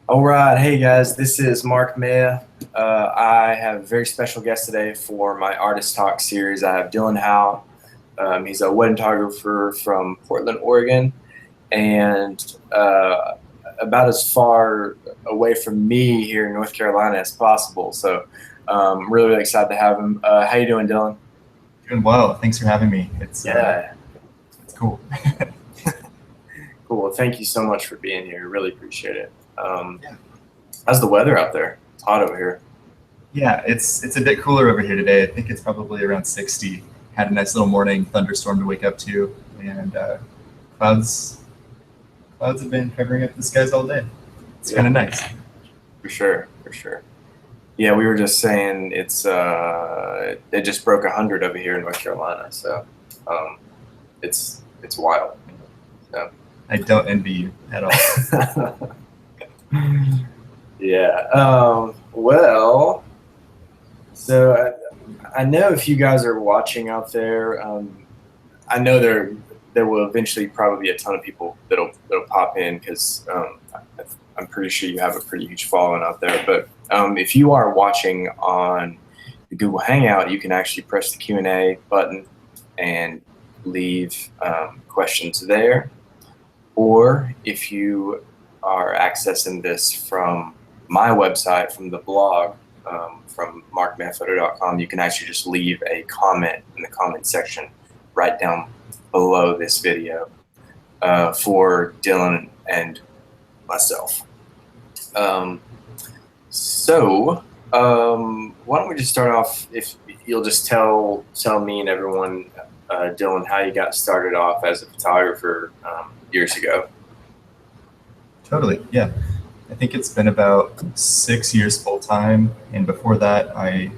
All right, hey guys, this is Mark Maya. I have a very special guest today for my Artist Talk series. I have Dylan Howell. He's a wedding photographer from Portland, Oregon, and about as far away from me here in North Carolina as possible. So, really, really excited to have him. How you doing, Dylan? Doing well. Thanks for having me. Yeah, It's cool. cool. Well, thank you so much for being here. Really appreciate it. Yeah. How's the weather out there? It's hot over here. Yeah, it's a bit cooler over here today. I think it's probably around 60. Had a nice little morning thunderstorm to wake up to, and clouds clouds have been covering up the skies all day. It's kind Yeah, of nice. for sure, for sure. Yeah, we were just saying it just broke 100 over here in North Carolina, so um, it's wild. So. I don't envy you at all. Yeah. Well, so I know if you guys are watching out there, I know there will eventually probably be a ton of people that'll pop in because I'm pretty sure you have a pretty huge following out there. But if you are watching on the Google Hangout, you can actually press the Q&A button and leave questions there. Or if you are accessing this from my website, from the blog, from markmanphoto.com, you can actually just leave a comment in the comment section right down below this video for Dylan and myself. Why don't we just start off, if you'll just tell me and everyone, Dylan, how you got started off as a photographer years ago. Totally. Yeah. I think it's been about 6 years full time, and before that, I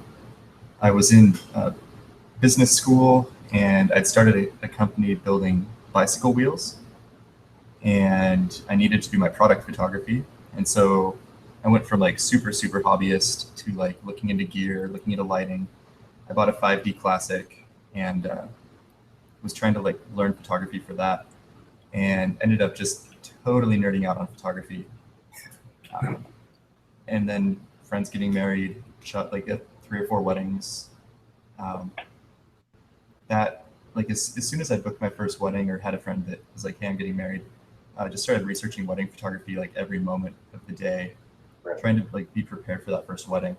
was in business school, and I'd started a company building bicycle wheels, and I needed to do my product photography. And so I went from like super hobbyist to like looking into gear, looking into lighting. I bought a 5D Classic and was trying to like learn photography for that, and ended up just totally nerding out on photography. Um, and then friends getting married, shot like 3 or 4 weddings. Um, that like as soon as I booked my first wedding or had a friend that was like, "Hey, I'm getting married," I just started researching wedding photography like every moment of the day, Right. trying to like be prepared for that first wedding.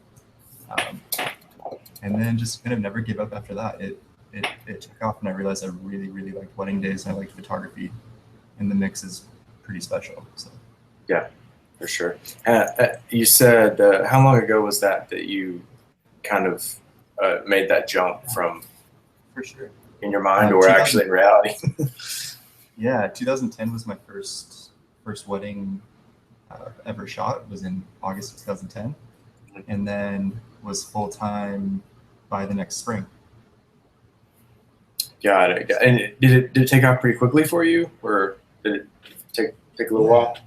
Um, and then just kind of never gave up after that. It took off, and I realized I really liked wedding days and I liked photography, and the mix is pretty special. So Yeah, for sure. You said, how long ago was that you kind of made that jump from for sure. in your mind or 2000, actually in reality? yeah, 2010 was my first wedding ever shot. It was in August of 2010, and then was full time by the next spring. Got it. And did it take off pretty quickly for you, or did it take a little Yeah, while?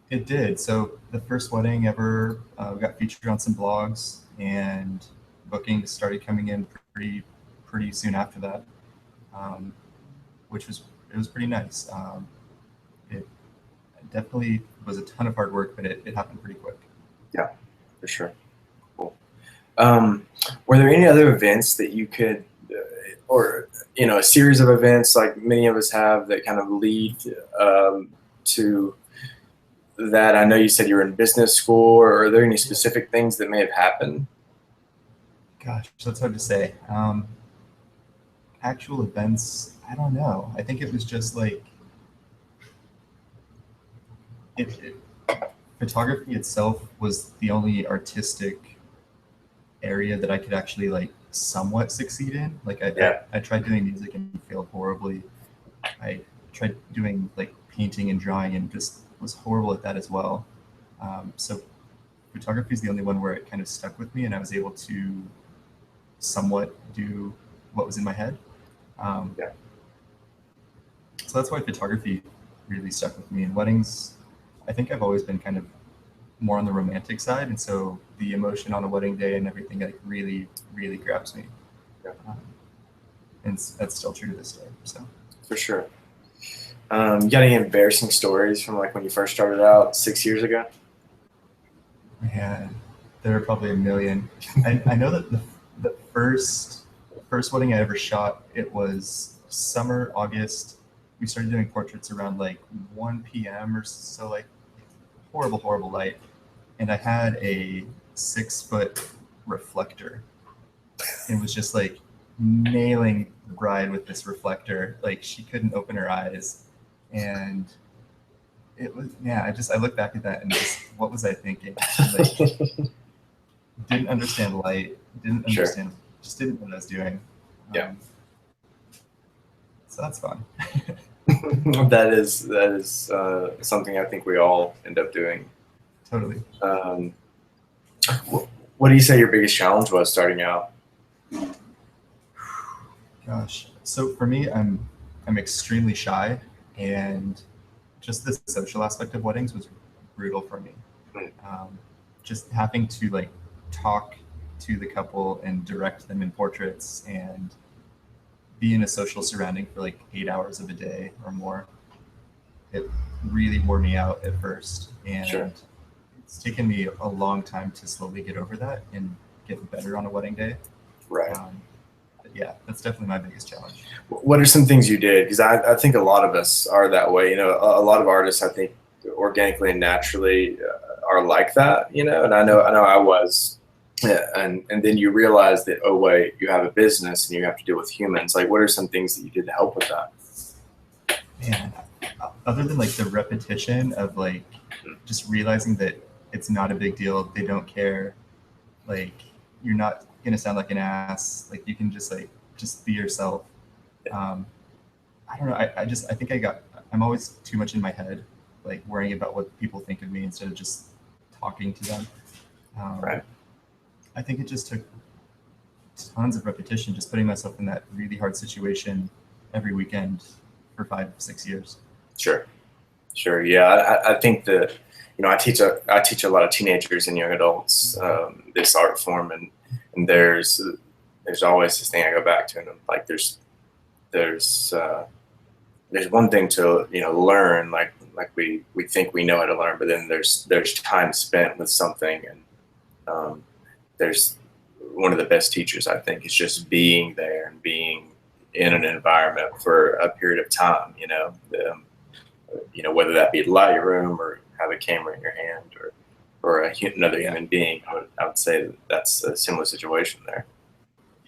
it did. So the first wedding ever got featured on some blogs, and bookings started coming in pretty soon after that, um, which was it was pretty nice. It definitely was a ton of hard work, but it happened pretty quick. Yeah, for sure. Cool. Um, were there any other events that you could, or a series of events like many of us have that kind of lead to that? I know you said you were in business school, or are there any Yeah. specific things that may have happened? Gosh, that's hard to say. Actual events, I don't know. I think it was just like it photography itself was the only artistic area that I could actually like somewhat succeed in. Like Yeah. I tried doing music and failed horribly. I tried doing like painting and drawing and just was horrible at that as well. So photography is the only one where it kind of stuck with me, and I was able to somewhat do what was in my head. Um, Yeah. so that's why photography really stuck with me. And weddings, I think I've always been kind of more on the romantic side, and so the emotion on a wedding day and everything like really grabs me. Yeah, Um, and that's still true to this day. So for sure. You got any embarrassing stories from like when you first started out 6 years ago? Yeah, there are probably a million. I know that the first wedding I ever shot, it was summer, August. We started doing portraits around like 1 p.m. or so, like horrible, horrible light. And I had a 6 foot reflector and was just like nailing the bride with this reflector. Like she couldn't open her eyes. And it was, yeah, I look back at that and just, what was I thinking? Like, didn't understand light, didn't Sure. understand, just didn't know what I was doing. Yeah. So that's fun. That is something I think we all end up doing. Totally. What do you say your biggest challenge was starting out? Gosh. So for me, I'm extremely shy, and just the social aspect of weddings was brutal for me. Just having to like talk to the couple and direct them in portraits and be in a social surrounding for like 8 hours of a day or more. It really wore me out at first, and Sure. it's taken me a long time to slowly get over that and get better on a wedding day. Right. But yeah, that's definitely my biggest challenge. What are some things you did? Because I think a lot of us are that way. You know, a lot of artists, I think, organically and naturally are like that. You know, and I know I was. Yeah, and then you realize that, oh wait, you have a business and you have to deal with humans. Like, what are some things that you did to help with that? Man, other than like the repetition of like just realizing that it's not a big deal, they don't care, like you're not gonna sound like an ass, like you can just be yourself. I don't know, I think I'm always too much in my head, like worrying about what people think of me instead of just talking to them. Right. I think it just took tons of repetition, just putting myself in that really hard situation every weekend for 5, 6 years. Sure. Sure. Yeah. I think that, you know, I teach a lot of teenagers and young adults this art form, and there's always this thing I go back to, and I'm like, there's one thing to, you know, learn, like we think we know how to learn, but then there's time spent with something, and there's one of the best teachers, I think, is just being there and being in an environment for a period of time. You know, whether that be light your room or have a camera in your hand, or another human being. I would say that's a similar situation there.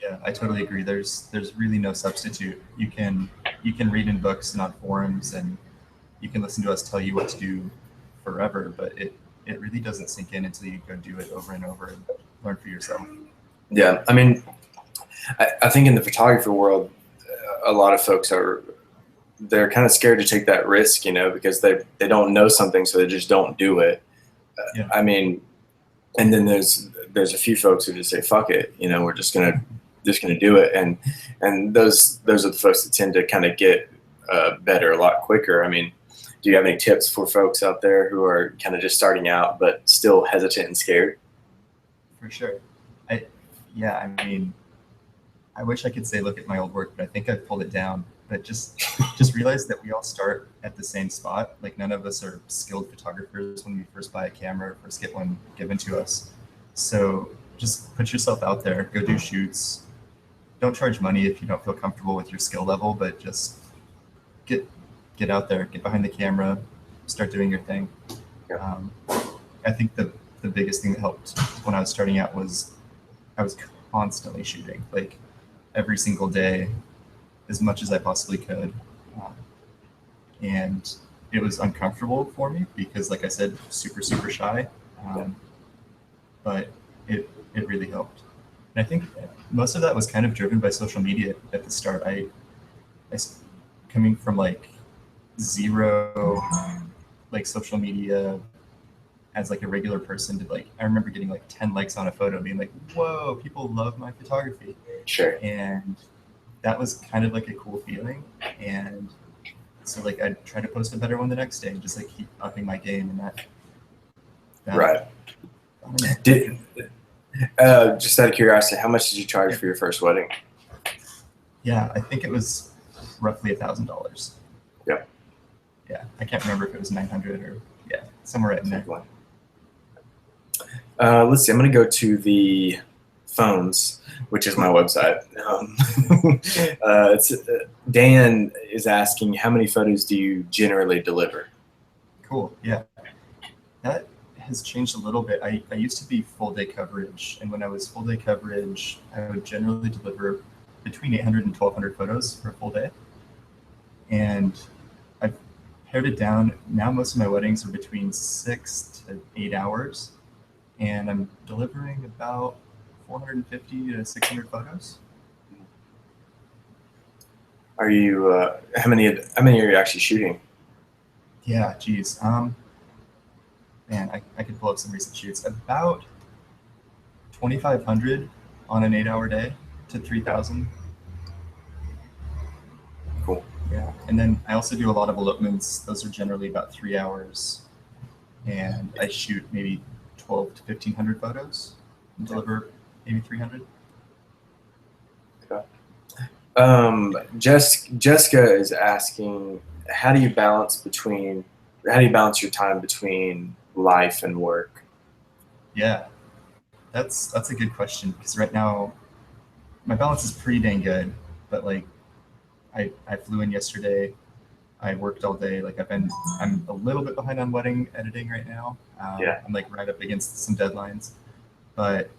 Yeah, I totally agree. There's really no substitute. You can read in books and on forums, and you can listen to us tell you what to do forever, but it really doesn't sink in until you go do it over and over and learn for yourself. Yeah, I mean, I think in the photography world, a lot of folks they're kind of scared to take that risk, you know, because they don't know something, so they just don't do it. Yeah. I mean, and then there's a few folks who just say, "Fuck it," you know, we're just gonna do it, and those are the folks that tend to kind of get better a lot quicker. I mean, do you have any tips for folks out there who are kind of just starting out but still hesitant and scared? For sure. I mean, I wish I could say look at my old work, but I think I've pulled it down. But just realize that we all start at the same spot. Like none of us are skilled photographers when we first buy a camera or first get one given to us. So just put yourself out there, go do shoots. Don't charge money if you don't feel comfortable with your skill level, but just get out there, get behind the camera, start doing your thing. I think the biggest thing that helped when I was starting out was I was constantly shooting, like every single day, as much as I possibly could. And it was uncomfortable for me because, like I said, super, super shy. But it really helped. And I think most of that was kind of driven by social media at the start. I coming from like zero, like social media as like a regular person to like, I remember getting like 10 likes on a photo being like, whoa, people love my photography. Sure. And that was kind of like a cool feeling. And so like I'd try to post a better one the next day and just like keep upping my game and that Right. Just out of curiosity, how much did you charge for your first wedding? Yeah, I think it was roughly $1,000. Yeah. Yeah, I can't remember if it was 900 or somewhere right in there. Let's see. I'm going to go to the phones, which is my website. Dan is asking, how many photos do you generally deliver? Cool. Yeah. That has changed a little bit. I used to be full day coverage, and when I was full day coverage, I would generally deliver between 800 and 1,200 photos for a full day. And I've pared it down. Now most of my weddings are between 6 to 8 hours, and I'm delivering about 450 to 600 photos. Are you how many are you actually shooting? Yeah, geez. Man, I could pull up some recent shoots. About 2,500 on an 8 hour day to 3,000. Cool. Yeah. And then I also do a lot of elopements. Those are generally about 3 hours. And I shoot maybe 12 to 1,500 photos and deliver maybe 300. Jessica is asking, how do you balance your time between life and work? Yeah, that's a good question, because right now my balance is pretty dang good. But like I flew in yesterday. I worked all day. I'm a little bit behind on wedding editing right now. Yeah. I'm like right up against some deadlines, but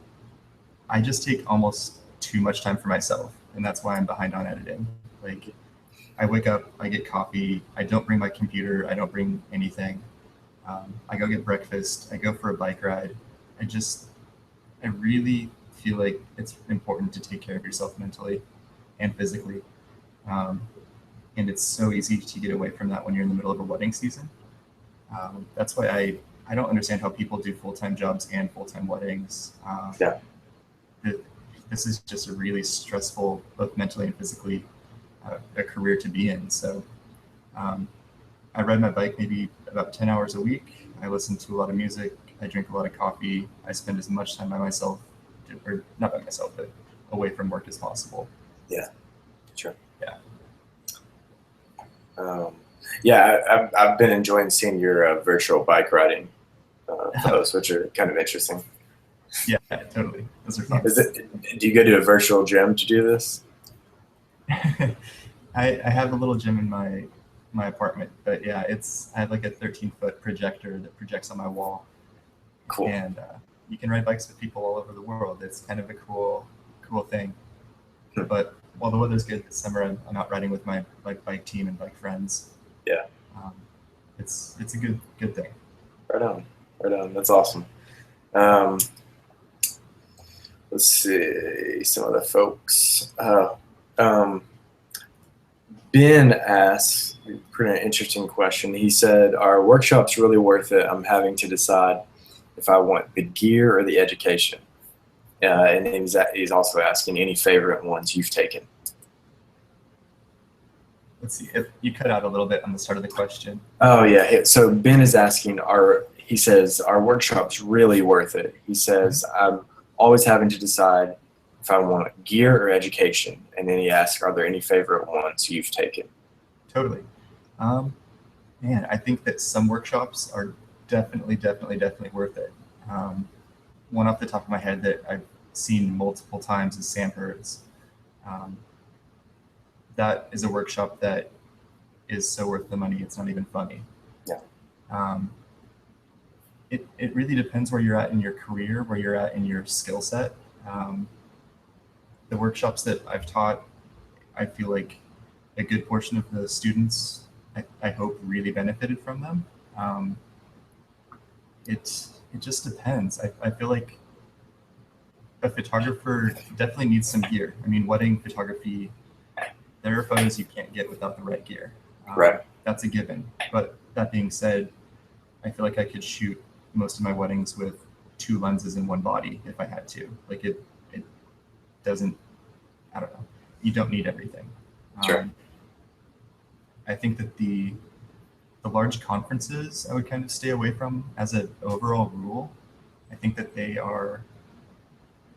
I just take almost too much time for myself, and that's why I'm behind on editing. Like, I wake up, I get coffee, I don't bring my computer, I don't bring anything. I go get breakfast, I go for a bike ride. I really feel like it's important to take care of yourself mentally and physically. Um, and it's so easy to get away from that when you're in the middle of a wedding season. That's why I don't understand how people do full-time jobs and full-time weddings. Yeah. This is just a really stressful, both mentally and physically, a career to be in. So I ride my bike maybe about 10 hours a week. I listen to a lot of music. I drink a lot of coffee. I spend as much time by myself, or not by myself, but away from work as possible. Yeah. Sure. Yeah. I've been enjoying seeing your virtual bike riding photos, which are kind of interesting. Yeah, totally. Those are fun. Do you go to a virtual gym to do this? I have a little gym in my apartment, but yeah, I have like a 13-foot projector that projects on my wall. Cool. And you can ride bikes with people all over the world. It's kind of a cool thing. But while the weather's good this summer, I'm out riding with my bike team and bike friends. Yeah. It's a good thing. Right on. That's awesome. Let's see some of the folks. Ben asks a pretty interesting question. He said, "Are workshops really worth it? I'm having to decide if I want the gear or the education." And he's also asking any favorite ones you've taken. Let's see, if you cut out a little bit on the start of the question. Oh yeah. So Ben is asking, he says, are workshops really worth it? He says, I'm always having to decide if I want gear or education. And then he asks, are there any favorite ones you've taken? Totally. Man, I think that some workshops are definitely worth it. One off the top of my head that I've seen multiple times is Sanford's. That is a workshop that is so worth the money, it's not even funny. Yeah. It really depends where you're at in your career, where you're at in your skill set. The workshops that I've taught, I feel like a good portion of the students, I hope, really benefited from them. It just depends. I feel like a photographer definitely needs some gear. I mean, wedding photography, there are photos you can't get without the right gear. Right. That's a given. But that being said, I feel like I could shoot most of my weddings with 2 lenses in one body if I had to. Like it doesn't, I don't know. You don't need everything. Sure. I think that the large conferences I would kind of stay away from as an overall rule. I think that they are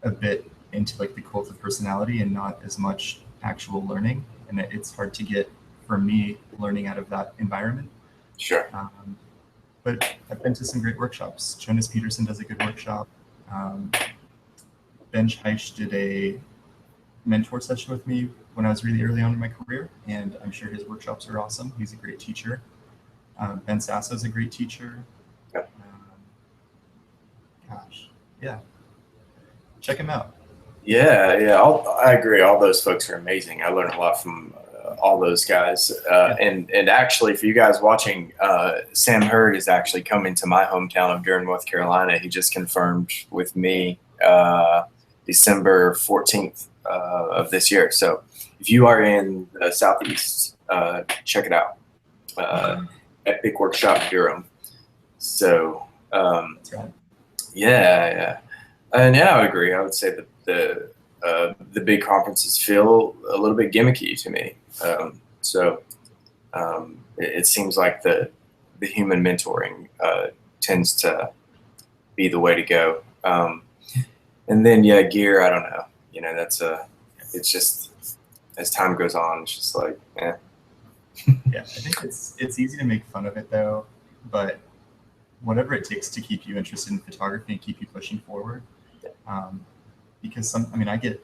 a bit into like the cult of personality and not as much actual learning. And it's hard to get, for me, learning out of that environment. Sure. But I've been to some great workshops. Jonas Peterson does a good workshop. Benj Heisch did a mentor session with me when I was really early on in my career, and I'm sure his workshops are awesome. He's a great teacher. Ben Sasso is a great teacher. Yep. Yeah, check him out. Yeah, I agree. All those folks are amazing. I learned a lot from all those guys. And actually, for you guys watching, Sam Hurd is actually coming to my hometown of Durham, North Carolina. He just confirmed with me December 14th of this year. So if you are in the Southeast, check it out. Epic Workshop Durham. So That's right. yeah. And yeah, I would agree. I would say that the big conferences feel a little bit gimmicky to me. It seems like the human mentoring tends to be the way to go. And then gear. I don't know. It's just as time goes on, it's just like, eh. Yeah, I think it's easy to make fun of it though, but whatever it takes to keep you interested in photography and keep you pushing forward. Because I get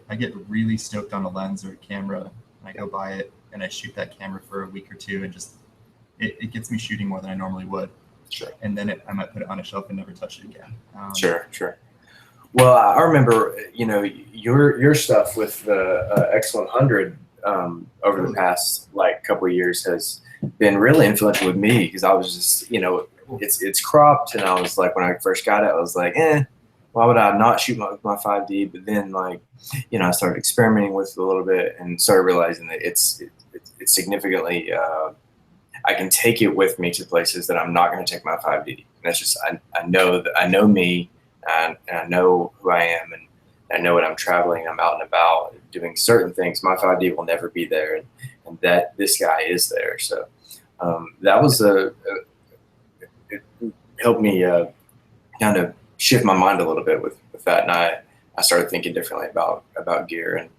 really stoked on a lens or a camera, and I go buy it and I shoot that camera for a week or two, and just it gets me shooting more than I normally would. Sure. And then I might put it on a shelf and never touch it again. Sure. Well, I remember, your stuff with the X100 over the past couple of years has been really influential with me, because I was just, it's cropped, and I was like, when I first got it, I was like, why would I not shoot my 5D? But then I started experimenting with it a little bit and started realizing that it's significantly, I can take it with me to places that I'm not going to take my 5D. And that's just, I know me, and I know who I am, and I know when I'm traveling, I'm out and about doing certain things, my 5D will never be there, and that this guy is there. So that was it helped me kind of shift my mind a little bit with that, and I started thinking differently about gear,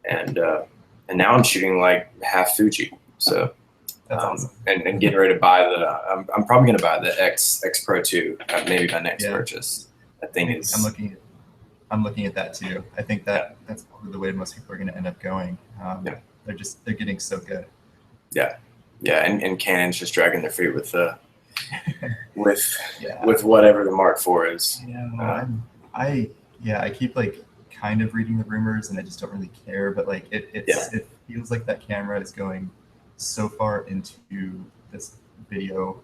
and now I'm shooting like half Fuji. So that's awesome. And getting ready to buy I'm probably going to buy the X Pro 2, maybe my next purchase. That thing is. I'm looking at that too. I think that's probably the way most people are going to end up going. They're getting so good. Yeah, and Canon's just dragging their feet with with whatever the Mark IV is. I keep kind of reading the rumors, and I just don't really care. But it feels like that camera is going so far into this video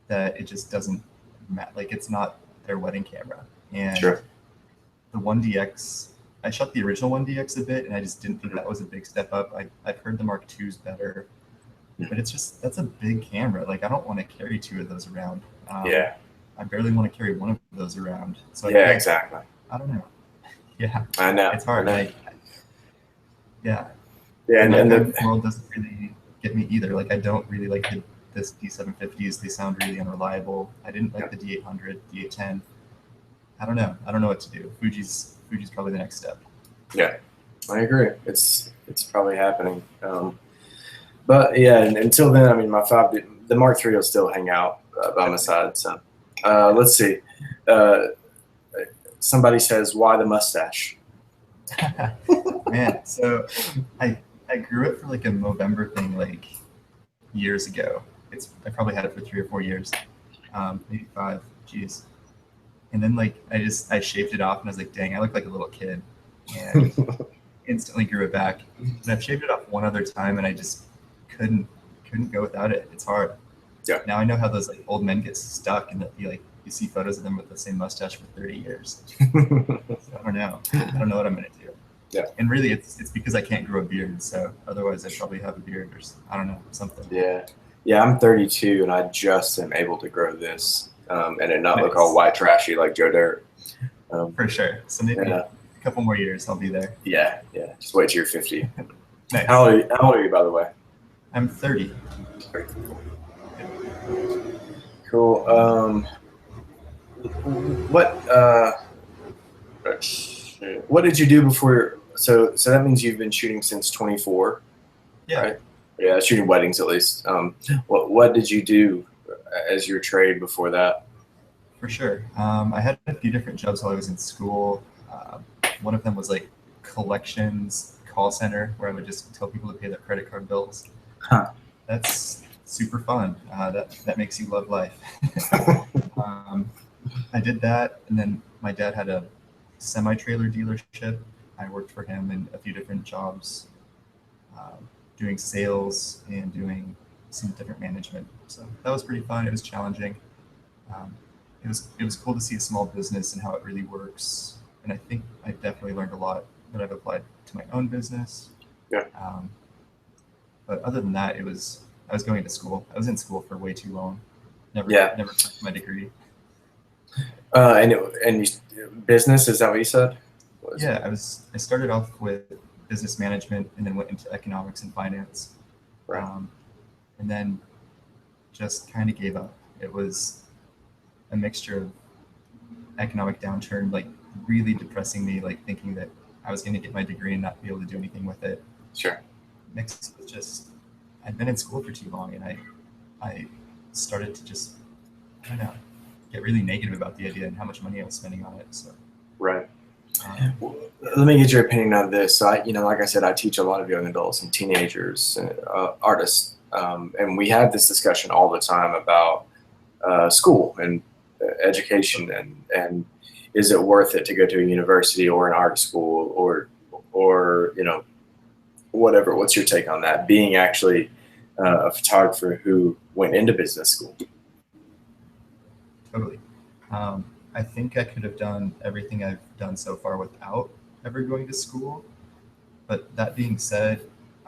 that it just doesn't matter. It's not their wedding camera. And sure. The 1DX, I shot the original 1DX a bit, and I just didn't think that was a big step up. I've heard the Mark II's better, but that's a big camera. I don't want to carry two of those around. I barely want to carry one of those around. So exactly. I don't know. Yeah, I know. It's hard. And the world doesn't really get me either. I don't really like this D750s. They sound really unreliable. I didn't like the D800, D810. I don't know what to do. Fuji's probably the next step. Yeah, I agree. It's probably happening. But yeah, and until then, my 5D, the Mark III will still hang out by my side. So let's see. Somebody says, why the mustache? Man, so I grew it for a Movember thing years ago. I probably had it for 3 or 4 years, maybe 5. Jeez. And then I shaved it off, and I was like, dang, I look like a little kid, and instantly grew it back. And I've shaved it off one other time, and I just couldn't go without it. It's hard. Yeah. Now I know how those old men get stuck, and that you see photos of them with the same mustache for 30 years. So I don't know what I'm gonna do. Yeah. And really, it's because I can't grow a beard. So otherwise, I'd probably have a beard or I don't know, something. Yeah. I'm 32, and I just am able to grow this, and it not look all white trashy like Joe Dirt. For sure. So maybe a couple more years, I'll be there. Yeah. Just wait till you're 50. Nice. How old are you, by the way? I'm 30. Cool. What did you do before? So that means you've been shooting since 24. Yeah. Right? Yeah, shooting weddings at least. What did you do as your trade before that? For sure. I had a few different jobs while I was in school. One of them was like collections call center, where I would just tell people to pay their credit card bills. Huh. That's super fun. That makes you love life. um, I did that, and then my dad had a semi-trailer dealership. I worked for him in a few different jobs, doing sales and doing some different management. So that was pretty fun. It was challenging. Um, it was cool to see a small business and how it really works. And I think I definitely learned a lot that I've applied to my own business. Yeah. But other than that, I was going to school. I was in school for way too long. Never took my degree. Business, is that what you said? Yeah, I started off with business management and then went into economics and finance. Right. And then just kind of gave up. It was a mixture of economic downturn, like really depressing me, like thinking that I was going to get my degree and not be able to do anything with it. Sure. Mixed with just, I'd been in school for too long, and I started to just, I don't know, get really negative about the idea and how much money I was spending on it. So. Right. Let me get your opinion on this. So like I said, I teach a lot of young adults and teenagers, artists, and we have this discussion all the time about school and education, and is it worth it to go to a university or an art school or whatever. What's your take on that? Being actually a photographer who went into business school. Totally. I think I could have done everything I've done so far without ever going to school. But that being said,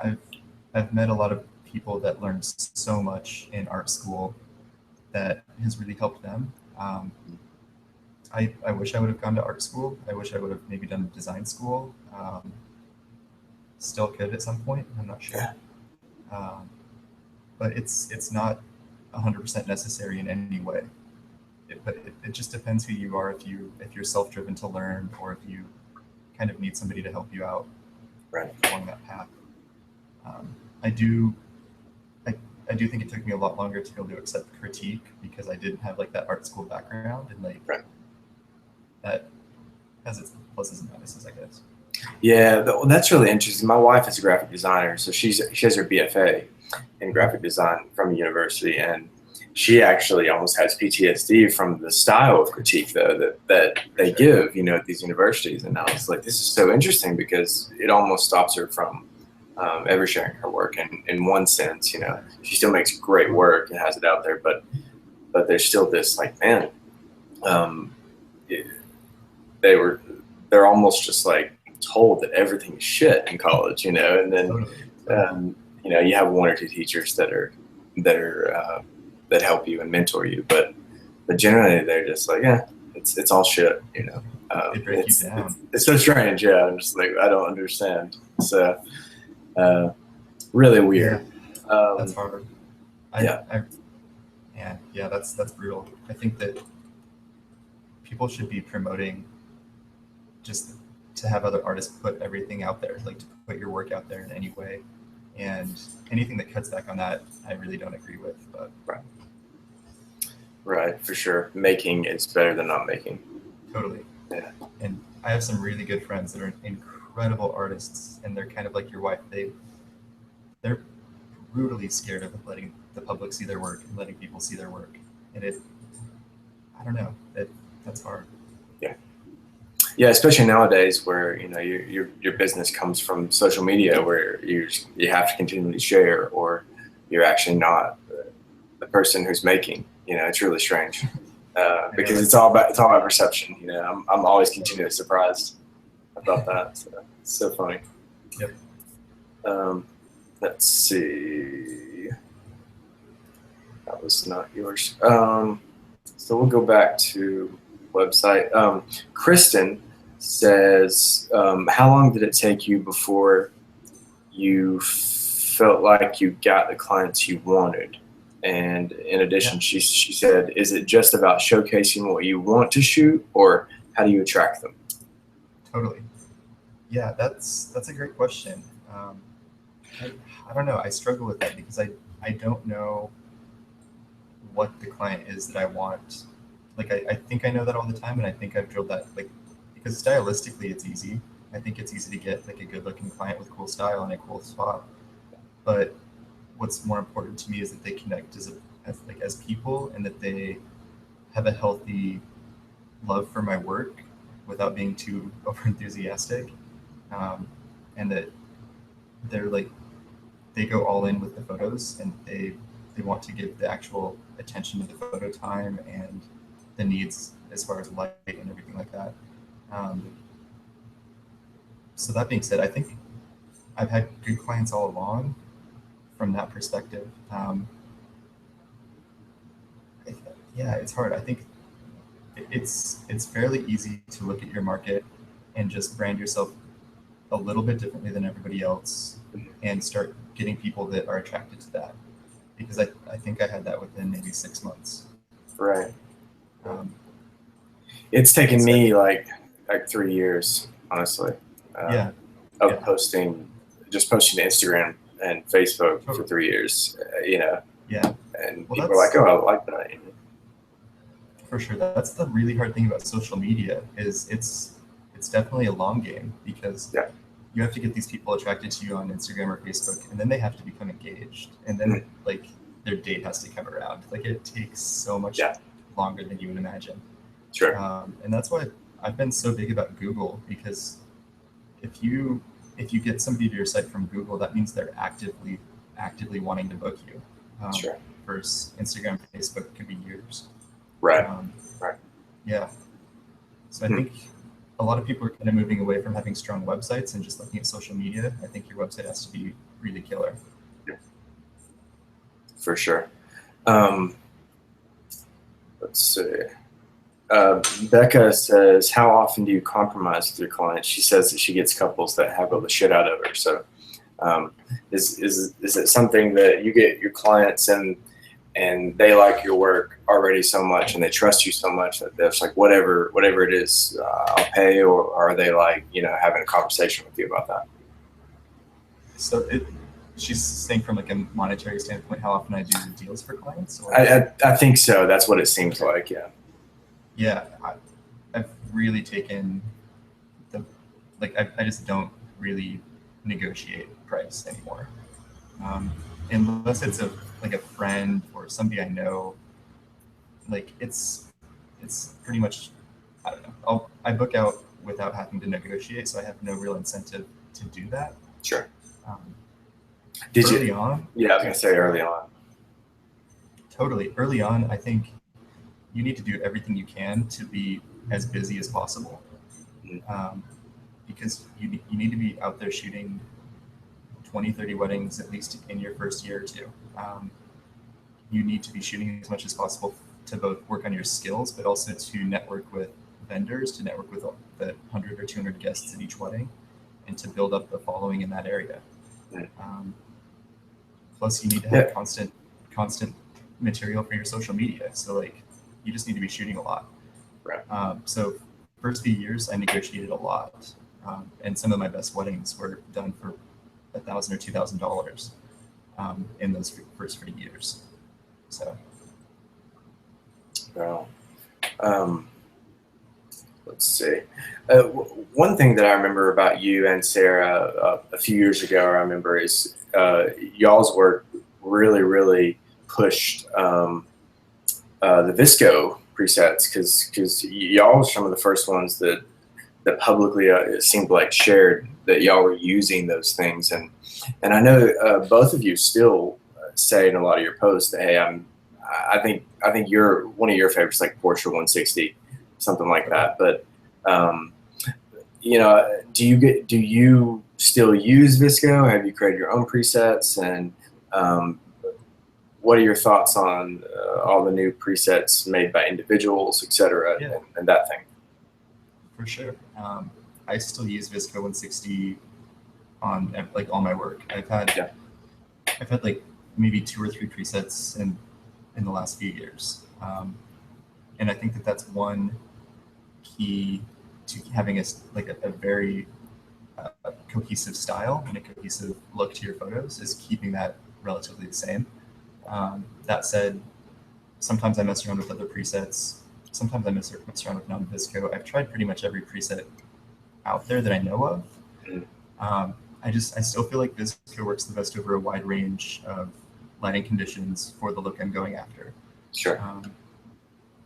I've met a lot of people that learned so much in art school that has really helped them. I wish I would have gone to art school. I wish I would have maybe done design school. Still could at some point. I'm not sure. But it's not 100% necessary in any way. But it just depends who you are. If you're self-driven to learn, or if you kind of need somebody to help you out along that path. I do think it took me a lot longer to be able to accept critique because I didn't have like that art school background, and like that has its pluses and minuses, I guess. Yeah, that's really interesting. My wife is a graphic designer, so she has her BFA in graphic design from a university, and she actually almost has PTSD from the style of critique that they give, at these universities. And I was like, this is so interesting because it almost stops her from ever sharing her work. And in one sense, she still makes great work and has it out there, but there's still this like, man, they're almost just like told that everything is shit in college, and then you have one or two teachers that help you and mentor you, but generally they're just like, yeah, it's all shit, They break you down. It's so strange. Yeah, I'm just like, I don't understand. So really weird. That's hard. That's brutal. I think that people should be promoting just to have other artists put everything out there, like to put your work out there in any way. And anything that cuts back on that, I really don't agree with. But right, for sure. Making is better than not making. Totally. Yeah. And I have some really good friends that are incredible artists, and they're kind of like your wife. They're brutally scared of letting the public see their work and letting people see their work. And I don't know, that's hard. Yeah, especially nowadays where your business comes from social media, where you have to continually share, or you're actually not the person who's making. It's really strange because it's all about perception. I'm always continually surprised about that. So it's so funny. Yep. Let's see. That was not yours. So we'll go back to website. Kristen says, how long did it take you before you felt like you got the clients you wanted? And in addition, she said, is it just about showcasing what you want to shoot, or how do you attract them? Totally. Yeah, that's a great question. I don't know. I struggle with that because I don't know what the client is that I want like I think I know that all the time, and I think I've drilled that like because stylistically it's easy. I think it's easy to get like a good looking client with cool style and a cool spot. But what's more important to me is that they connect as people, and that they have a healthy love for my work without being too over enthusiastic, and that they're like they go all in with the photos, and they want to give the actual attention to the photo time and the needs as far as light and everything like that. Um, so that being said, I think I've had good clients all along from that perspective. I, yeah, it's hard. I think it's fairly easy to look at your market and just brand yourself a little bit differently than everybody else and start getting people that are attracted to that. Because I think I had that within maybe 6 months. Right. Um, It's taken so me like 3 years, honestly, yeah, of yeah, posting to Instagram and Facebook for totally. 3 years, Yeah. and Well, people are like, "Oh, I like that." for sure. That's the really hard thing about social media is it's definitely a long game because Yeah. you have to get these people attracted to you on Instagram or Facebook, and then they have to become engaged, and then Mhm. like their date has to come around. Like it takes so much Yeah. longer than you would imagine, Sure. and that's why I've been so big about Google, because if you get somebody to your site from Google, that means they're actively wanting to book you. Um, Sure. versus Instagram, Facebook could be years. Right. Um, Right. yeah. So I Hmm. think a lot of people are kind of moving away from having strong websites and just looking at social media. I think your website has to be really killer. For sure. Let's see. Becca says, "How often do you compromise with your clients?" She says that she gets couples that haggle the shit out of her. So, is it something that you get your clients and they like your work already so much and they trust you so much that there's like whatever it is, I'll pay, or are they like having a conversation with you about that? So she's saying from like a monetary standpoint, how often I do deals for clients, or I think so. That's what it seems okay. like. Yeah. Yeah, I've really taken the like I just don't really negotiate price anymore, unless it's like a friend or somebody I know. Like it's pretty much I don't know. I book out without having to negotiate, so I have no real incentive to do that. Sure. Um, Did early you? on, Yeah, I was gonna say early on. totally early on, I think you need to do everything you can to be as busy as possible, Mhm. because you need to be out there shooting 20, 30 weddings at least in your first year or two. You need to be shooting as much as possible to both work on your skills, but also to network with vendors, to network with the 100 or 200 guests at each wedding, and to build up the following in that area. Mhm. Um, plus, you need to have Yeah. constant material for your social media. So, like, you just need to be shooting a lot. Right. So, first few years, I negotiated a lot, and some of my best weddings were done for $1,000 or $2,000 in those first few years. So. Well, um, let's see. One thing that I remember about you and Sarah a few years ago, I remember is y'all's work really, really pushed the Visco presets because y'all was some of the first ones that publicly it seemed like shared that y'all were using those things, and I know both of you still say in a lot of your posts that hey, I think you're one of your favorites, like Porsche 160, something like that. But do you still use Visco? Have you created your own presets? And what are your thoughts on all the new presets made by individuals, et cetera, Yeah, and that thing? for sure. I still use Visco 160 on like all my work. Yeah. I've had like maybe 2 or 3 presets in the last few years, and I think that that's one key to having a very cohesive style and a cohesive look to your photos is keeping that relatively the same. That said, sometimes I mess around with other presets. sometimes I mess around with non-visco. I've tried pretty much every preset out there that I know of. I still feel like visco works the best over a wide range of lighting conditions for the look I'm going after. Sure.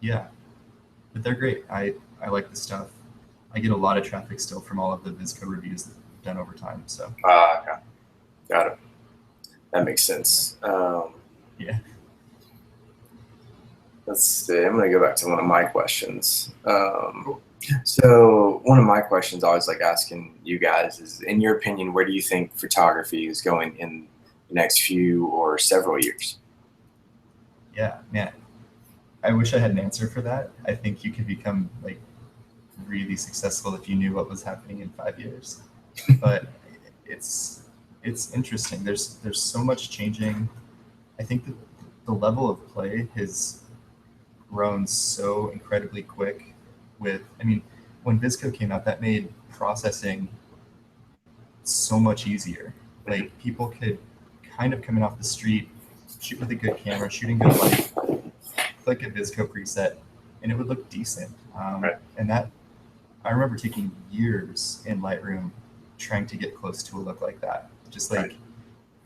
Yeah, but they're great. I like the stuff. I get a lot of traffic still from all of the visco reviews that I've done over time. So. Okay. Got it. That makes sense. Yeah. Let's see. I'm going to go back to one of my questions. So one of my questions I always like asking you guys is, in your opinion, where do you think photography is going in the next few or several years? Yeah, man. I wish I had an answer for that. I think you could become like really successful if you knew what was happening in 5 years. But it's interesting. There's so much changing. I think that the level of play has grown so incredibly quick. When VSCO came out, that made processing so much easier. Like, people could kind of coming off the street, shoot with a good camera, shooting good light, click a VSCO preset, and it would look decent. Right. And that, I remember taking years in Lightroom trying to get close to a look like that. Just like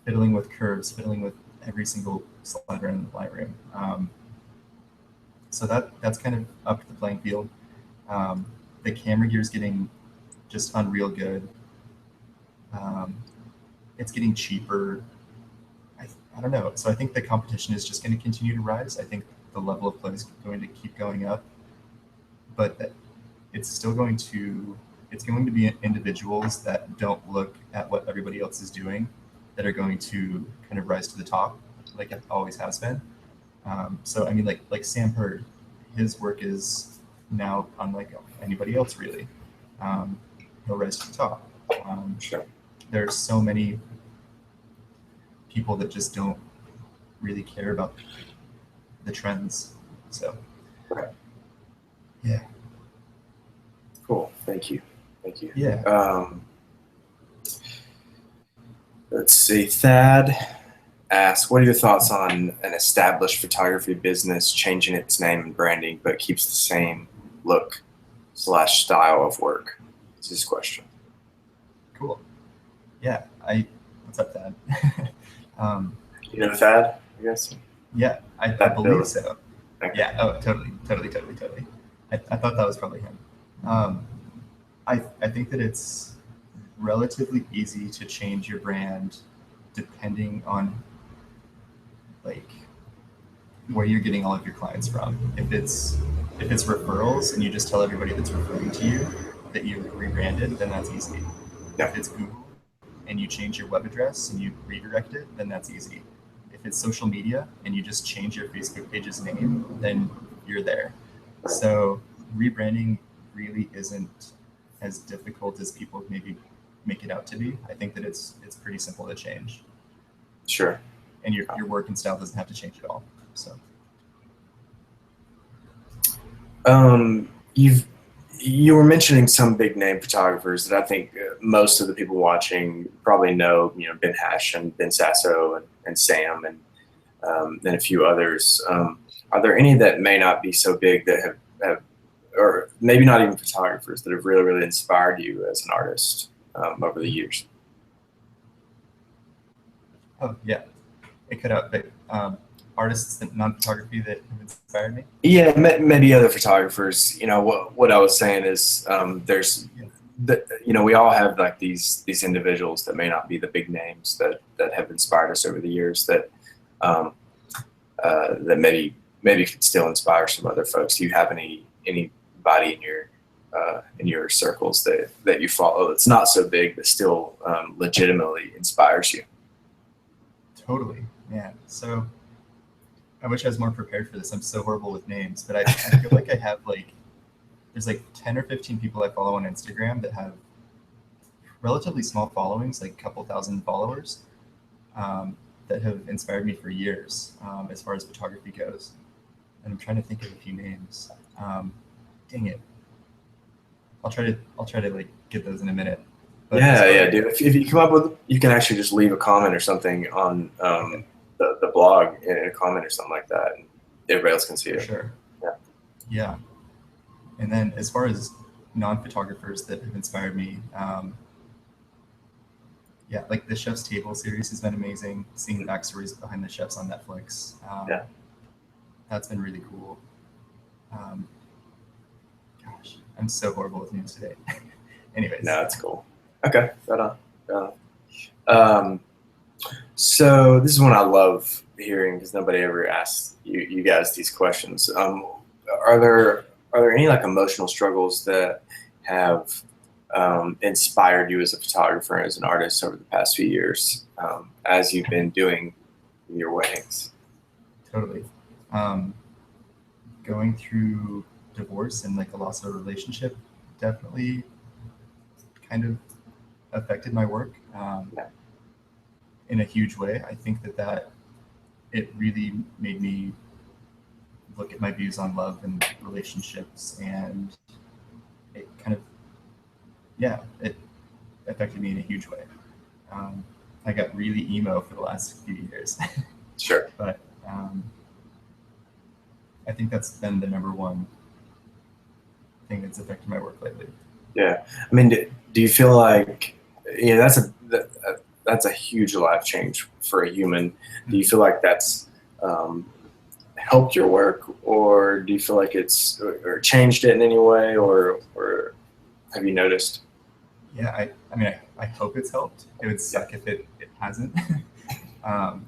fiddling with curves, fiddling with every single slider in Lightroom. So that's kind of up the playing field. The camera gear is getting just unreal good. It's getting cheaper. I don't know. So I think the competition is just going to continue to rise. I think the level of play is going to keep going up, but it's going to be individuals that don't look at what everybody else is doing that are going to kind of rise to the top, like it always has been. So I mean, like Sam Hurd, his work is now unlike anybody else really. He'll rise to the top. Sure. There's so many people that just don't really care about the trends. So, right. Yeah. Cool. Thank you. Yeah. Let's see. Thad asks, what are your thoughts on an established photography business changing its name and branding, but keeps the same look/style of work? Is his question. Cool. Yeah. What's up, Thad? You know Thad, I guess? Yeah, I believe so. Okay. Yeah. Oh, totally. I thought that was probably him. I think that it's relatively easy to change your brand depending on like where you're getting all of your clients from. If it's referrals and you just tell everybody that's referring to you that you rebranded, then that's easy. Yeah. If it's Google and you change your web address and you redirect it, then that's easy. If it's social media and you just change your Facebook page's name, then you're there. So rebranding really isn't as difficult as people maybe make it out to be. I think that it's pretty simple to change. Sure. And your work and style doesn't have to change at all. So. You were mentioning some big name photographers that I think most of the people watching probably know. You know, Ben Hash and Ben Sasso and Sam and a few others. Are there any that may not be so big that have or maybe not even photographers that have really, really inspired you as an artist over the years? Oh yeah, it cut out. But artists that non-photography that have inspired me. Yeah, maybe other photographers. You know, what I was saying is there's, we all have like these individuals that may not be the big names that have inspired us over the years that that maybe could still inspire some other folks. Do you have anybody in your circles that you follow that's not so big that still legitimately inspires you? Totally, yeah. So I wish I was more prepared for this. I'm so horrible with names, but I feel like I have there's 10 or 15 people I follow on Instagram that have relatively small followings, like a couple thousand followers, that have inspired me for years as far as photography goes. And I'm trying to think of a few names. Dang it. I'll try to get those in a minute. But yeah, dude. If you come up with, you can actually just leave a comment or something on the blog in a comment or something like that, and everybody else can see it. Sure. Yeah. Yeah. And then as far as non-photographers that have inspired me, yeah, like the Chef's Table series has been amazing. Seeing the backstories behind the chefs on Netflix, Yeah. that's been really cool. Um, gosh, I'm so horrible with names today. Anyways, No, that's cool. Okay, right on. Right on. So this is one I love hearing because nobody ever asks you guys these questions. Are there any like emotional struggles that have inspired you as a photographer and as an artist over the past few years as you've been doing your weddings? totally. Um, Going through divorce and like a loss of a relationship definitely kind of affected my work Yeah. in a huge way. I think that it really made me look at my views on love and relationships, and it kind of, yeah, it affected me in a huge way. I got really emo for the last few years, Sure. but I think that's been the number one thing that's affected my work lately. Yeah. I mean, do you feel like that's a huge life change for a human? Do you feel like that's helped your work, or do you feel like it's or changed it in any way, or have you noticed? Yeah, I mean, I hope it's helped. It would suck if it hasn't. um,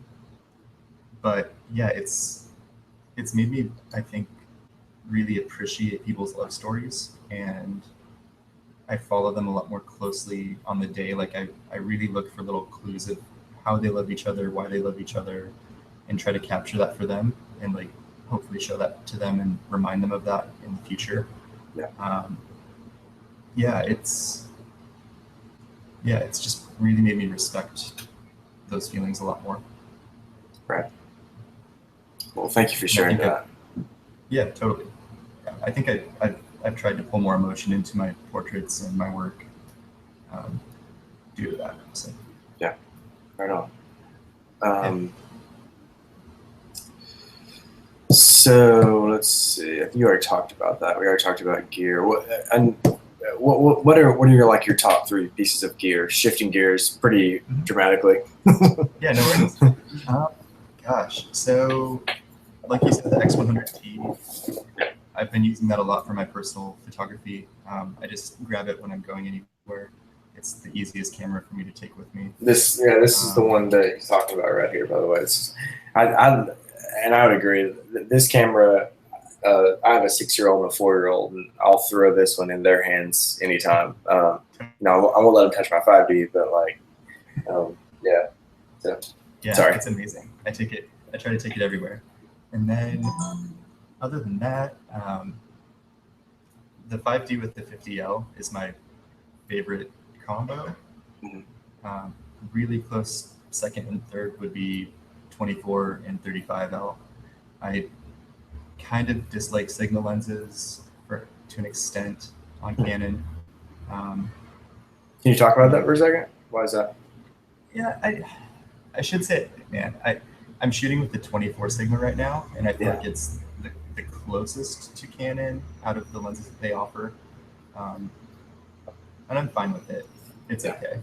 but yeah, it's made me, I think, really appreciate people's love stories, and I follow them a lot more closely on the day. Like I really look for little clues of how they love each other, why they love each other, and try to capture that for them, and like hopefully show that to them and remind them of that in the future. Yeah. Yeah, it's just really made me respect those feelings a lot more. Right. Well, thank you for And I sharing think that. yeah, totally. Yeah, I think I've tried to pull more emotion into my portraits and my work due to that. So Yeah. Right on. yeah. So let's see. You already talked about that. We already talked about gear. What are your like your top three pieces of gear? Shifting gears pretty dramatically. Yeah, no worries. Gosh, so like you said, the X100T, I've been using that a lot for my personal photography. I just grab it when I'm going anywhere. It's the easiest camera for me to take with me. This is the one that he's talking about right here. By the way, I would agree. This camera, I have a 6-year-old and a 4-year-old, and I'll throw this one in their hands anytime. I won't let them touch my 5D, but like, yeah. So, Yeah, sorry. it's amazing. I try to take it everywhere. And then other than that, the 5D with the 50L is my favorite combo. Mhm. Really close second and third would be 24 and 35L. I kind of dislike signal lenses to an extent on Canon. Can you talk about that for a second? Why is that? Yeah, I should say, man, I'm shooting with the 24 Sigma right now, and I feel like it's the closest to Canon out of the lenses that they offer. And I'm fine with it. It's okay.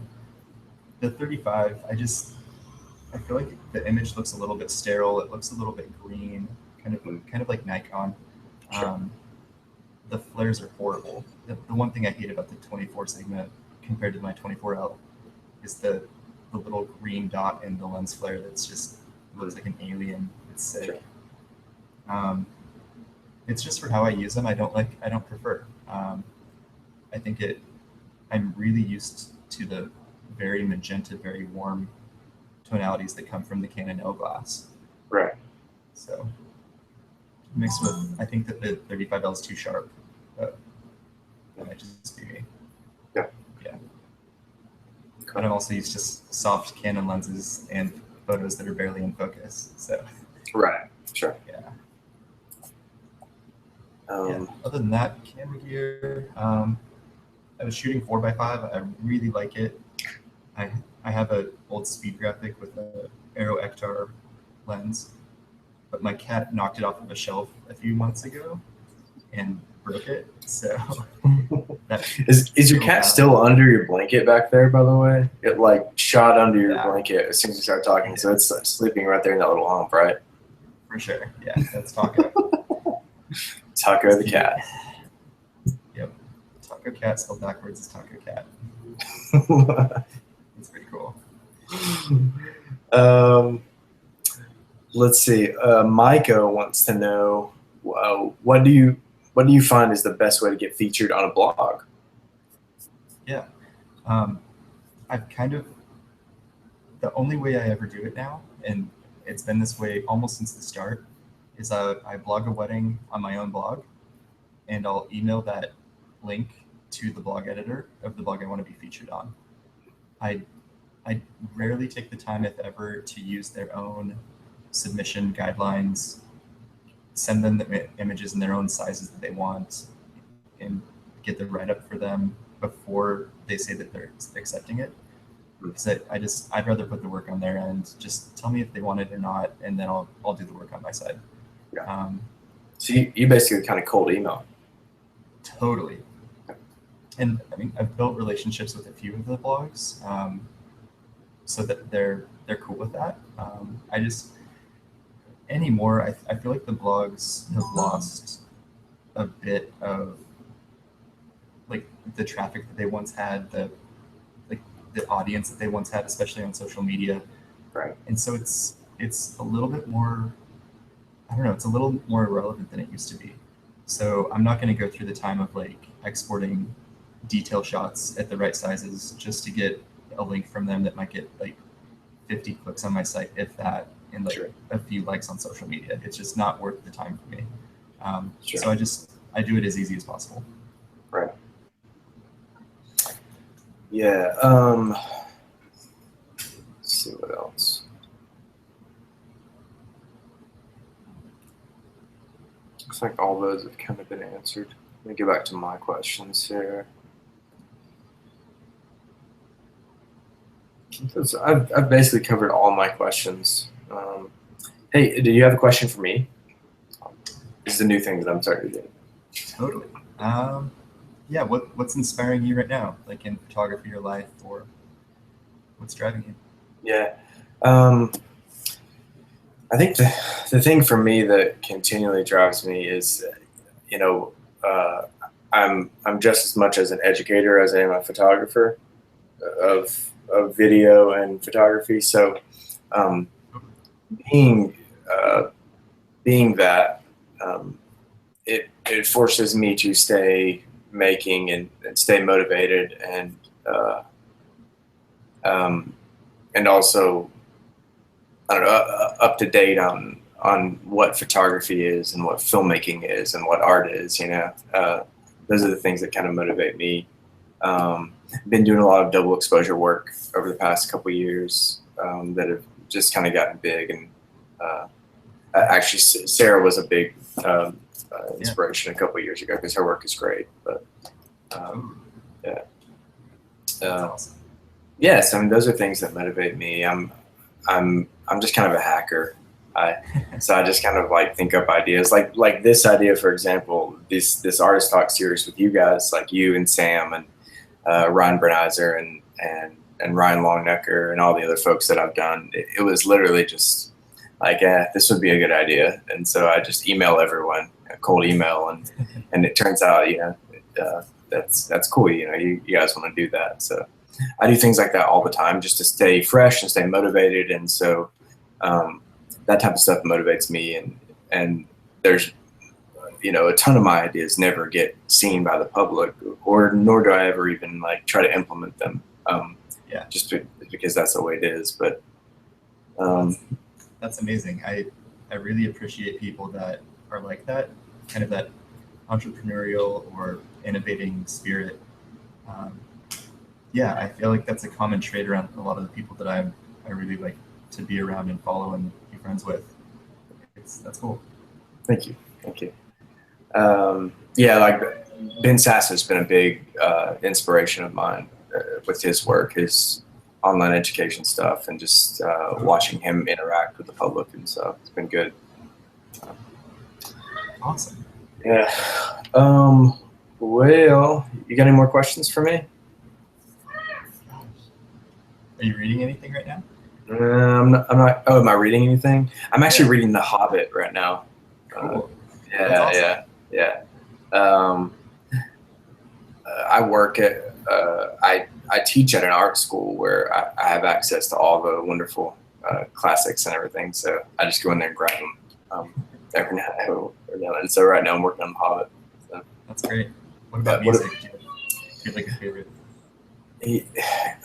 The 35, I feel like the image looks a little bit sterile. It looks a little bit green, kind of like Nikon. The flares are horrible. The one thing I hate about the 24 Sigma compared to my 24L is the little green dot in the lens flare that's just looks like an alien. It's sick. It's just for how I use them. I don't prefer. I think I'm really used to the very magenta, very warm tonalities that come from the Canon L glass. Right. So mixed with, I think that the 35L is too sharp. But that might just be me. Yeah. Yeah. But I'm also used to soft Canon lenses and photos that are barely in focus. So. Right. Sure. Yeah. Other than that, camera gear. I was shooting 4x5. I really like it. I have an old speed graphic with a Aero Ektar lens, but my cat knocked it off of a shelf a few months ago, and broke it. So that Is your cat still under your blanket back there, by the way? It like shot under your Yeah. blanket as soon as you start talking, so it's sleeping right there in that little hump, right? For sure. Yeah, that's Taco. Taco the cat. Yep. Taco cat spelled backwards is Taco cat. It's pretty cool. Let's see. Micah wants to know, what do you find is the best way to get featured on a blog? Yeah. I've kind of, the only way I ever do it now, and it's been this way almost since the start, is I blog a wedding on my own blog, and I'll email that link to the blog editor of the blog I want to be featured on. I rarely take the time, if ever, to use their own submission guidelines, send them the images in their own sizes that they want, and get the write-up for them before they say that they're accepting it. Because I'd rather put the work on their end. Just tell me if they want it or not, and then I'll do the work on my side. Yeah. So you basically kind of cold email. Totally. And I mean, I've built relationships with a few of the blogs, so that they're cool with that. I just anymore, I feel like the blogs have lost a bit of like the traffic that they once had, the audience that they once had, especially on social media. Right. And so it's a little bit more, I don't know, it's a little more irrelevant than it used to be. So I'm not going to go through the time of like exporting detail shots at the right sizes just to get a link from them that might get like 50 clicks on my site, if that, and like a few likes on social media. It's just not worth the time for me. So I do it as easy as possible. Right. Yeah. Let's see what else. Looks like all those have kind of been answered. Let me get back to my questions here. I've basically covered all my questions. Hey, do you have a question for me? This is a new thing that I'm starting to do. Totally. Yeah, what's inspiring you right now, like in photography or life, or what's driving you? Yeah. I think the thing for me that continually drives me is, I'm just as much as an educator as I am a photographer of video and photography. So being that, it forces me to stay making and stay motivated and also, I don't know, up to date on what photography is and what filmmaking is and what art is. Those are the things that kind of motivate me. Been doing a lot of double exposure work over the past couple of years that have just kind of gotten big. And actually, Sarah was a big inspiration a couple of years ago because her work is great. But yeah. Awesome. Yes, I mean, those are things that motivate me. I'm just kind of a hacker. So I just kind of like think up ideas like this idea, for example, this artist talk series with you guys, like you and Sam and Ryan Brenizer and Ryan Longnecker and all the other folks that I've done. It was literally just like, this would be a good idea. And so I just email everyone a cold email and it turns out, that's cool. You guys want to do that. So I do things like that all the time just to stay fresh and stay motivated. And so that type of stuff motivates me. And there's, a ton of my ideas never get seen by the public, nor do I ever even like try to implement them. Just because that's the way it is. But that's amazing. I really appreciate people that are like that, kind of that entrepreneurial or innovating spirit. I feel like that's a common trait around a lot of the people that I really like to be around and follow and be friends with. That's cool. Thank you. Like Ben Sasser's been a big inspiration of mine with his work, his online education stuff, and just watching him interact with the public and stuff. It's been good. Awesome. Yeah. Well, you got any more questions for me? Are you reading anything right now? I'm not. Oh, am I reading anything? I'm actually Yeah. reading The Hobbit right now. Cool. That's Yeah, awesome. yeah. Um, I work at. I teach at an art school where I have access to all the wonderful classics and everything. So I just go in there and grab them every now and then. And so right now I'm working on The Hobbit. So. That's great. What about music? Do you have like a favorite?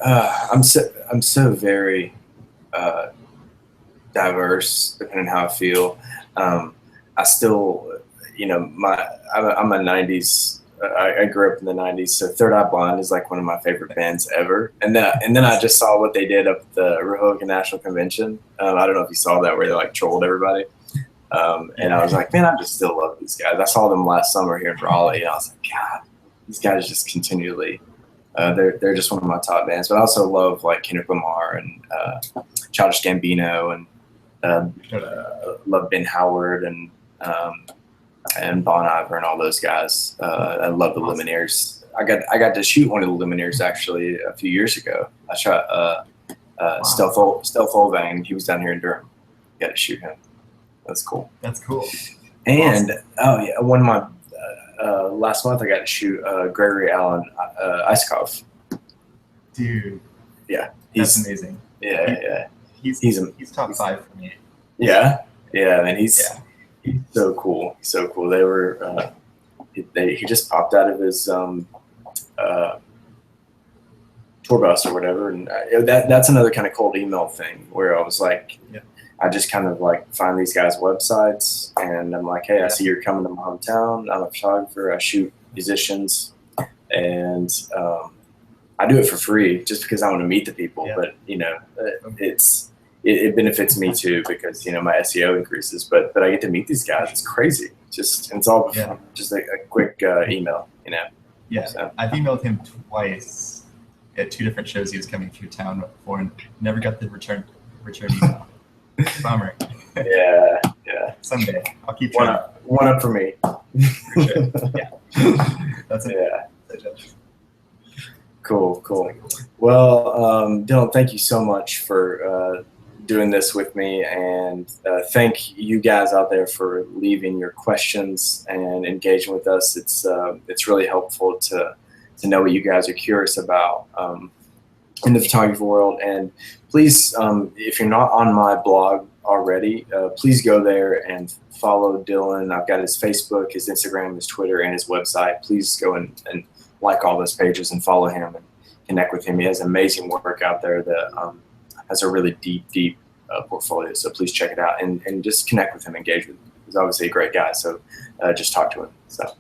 I'm so very diverse depending on how I feel. I still, I'm a '90s. I grew up in the '90s, so Third Eye Blind is like one of my favorite bands ever. And then I just saw what they did up at the Republican National Convention. I don't know if you saw that where they like trolled everybody. And I was like, man, I just still love these guys. I saw them last summer here in Raleigh, and I was like, God, these guys just continually. They're just one of my top bands. But I also love like Kendrick Lamar and Childish Gambino and love Ben Howard and Bon Iver and all those guys. I love the Lumineers. I got to shoot one of the Lumineers actually a few years ago. I shot Stealth Olvang. He was down here in Durham. Got to shoot him. That's cool. That's cool. And one of my last month I got to shoot Gregory Alan Iskov. Dude. Yeah, that's amazing. Yeah. He's top 5 for me. Yeah, and he's so cool. He's so cool. They were he just popped out of his tour bus or whatever, and that's another kind of cold email thing where I was like, I just kind of like find these guys' websites, and I'm like, hey, I see you're coming to my hometown. I'm a photographer. I shoot musicians, and I do it for free just because I want to meet the people. Yeah. But it benefits me too because my SEO increases. But I get to meet these guys. It's crazy. It's all just a quick email. Yeah, so. I've emailed him twice at 2 different shows he was coming through town for, and never got the return email. Bummer. Yeah. Someday I'll keep trying. One up for me. For sure. Yeah. That's it. Yeah. Cool. Well, Dylan, thank you so much for doing this with me, and thank you guys out there for leaving your questions and engaging with us. It's really helpful to know what you guys are curious about in the photography world. And please, if you're not on my blog already, please go there and follow Dylan. I've got his Facebook, his Instagram, his Twitter, and his website. Please go and like all those pages and follow him and connect with him. He has amazing work out there that has a really deep portfolio. So please check it out and just connect with him, engage with him. He's obviously a great guy. So just talk to him. So,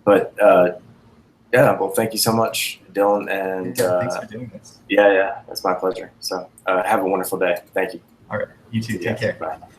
well, thank you so much, Dylan. And thanks for doing this. Yeah, it's my pleasure. So have a wonderful day. Thank you. All right, you too. Take care. Bye.